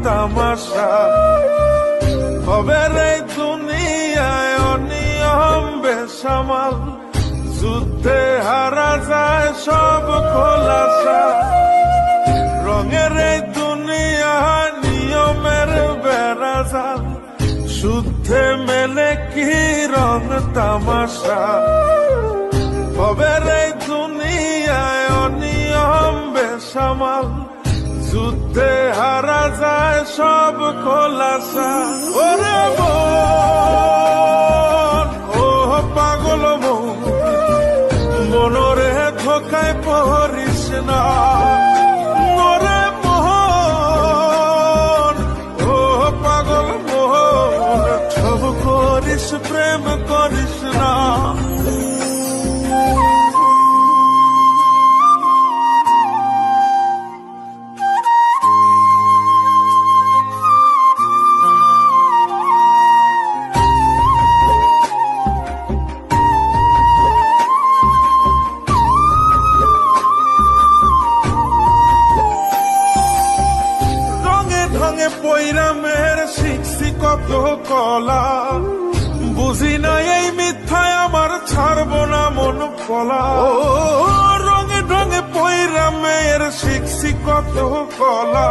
তামাশা হবে রে দুনিয়ায় অনিয়ম বেসামাল, যুদ্ধে হারা যায় সব খোলাসা। রঙের এই দুনিয়া নিয়মের বেড়াজাল, শুদ্ধে মেলে কি রং তামাশা হবে রে দুনিয়ায় অনিয়ম বেসামাল, যুদ্ধে হারা যায় সব খোলাসা। ওরে মন, ও পাগল মন, মনরে ধোকায় পড়িস না। ওরে মন, ও পাগল মন, সব করিস প্রেম করিস না। পৈরামের শিখছি কত কলা, বুঝি না এই মিথ্যায় আমার ছাড়ব না মন পলা। ও রঙে ঢঙে পৈরামের শিখছি কত কলা,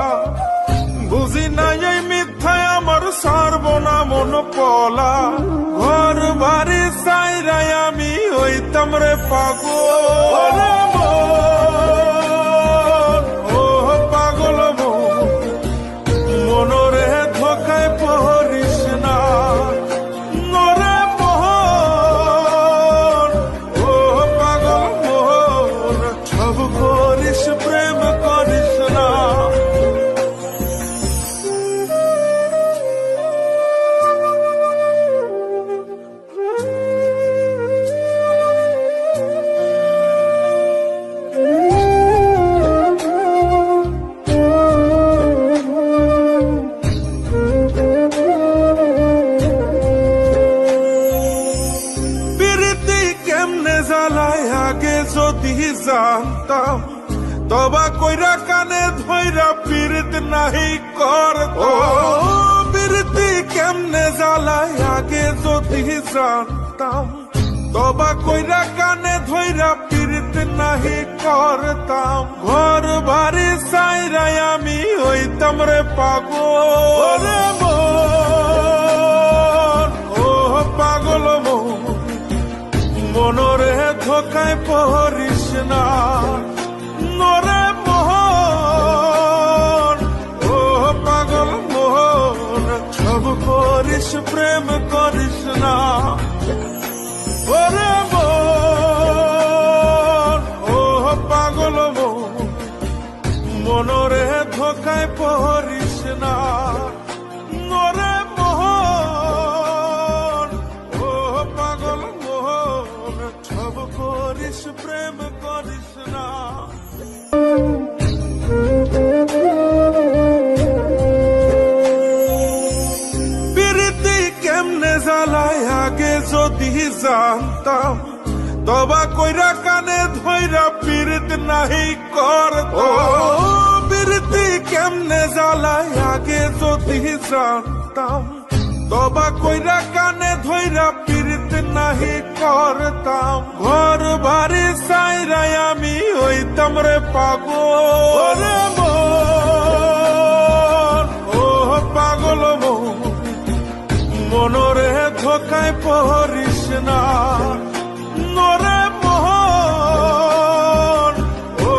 বুঝি না এই মিথ্যায় আমার ছাড়ব না মন পলা। ঘর বাড়ি সাইরাই আমি হইতাম রে পাগল। ও পাগল মনরে ধোকায় পড়িস না। ওরে মোহন, ও পাগল মোহন, সব করিস প্রেম করিস না। আগে যদি জানতাম তবা কইরা কানে ধইরা পীড়িত নাহি করতাম। পীড়িতি কেমনে জ্বালায় আগে যদি জানতাম তবা কইরা কানে ধইরা পীড়িত নাহি করতাম। ঘর বাড়ি সাইরাই আমি হইতাম রে পাগল। ও পাগল মনরে ধোকায় পড়িস না। ওরে মোহন, ও পাগল মোহন, সব করিস প্রেম করিস না। ওরে মন, ও পাগল মন, মনরে ধোকায় পড়িস না। ওরে মোহন, ও পাগল মোহন, সব করিস প্রেম করিস না। প্রীতি কেমনে জ্বালায় আগে যদি জানতাম তবা কইরা কানে ধইরা পীড়িত নাহি করতাম। প্রীতি কেমনে জ্বালায় আগে যদি জানতাম তবা কইরা কানে ধইরা পীড়িত নাহি করতাম। ঘর বাড়ি সাইরাই আমি হইতাম রে পাগল। ও পাগল মনরে ধোকায় পড়িস না। ওরে মোহন, ও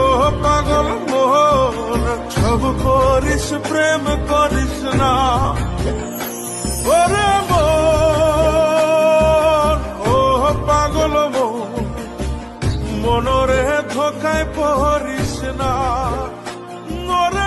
পাগল মোহন, সব করিস প্রেম করিস না। ওরে মন, ও পাগল মনরে ধোকায় পড়িস না। ওরে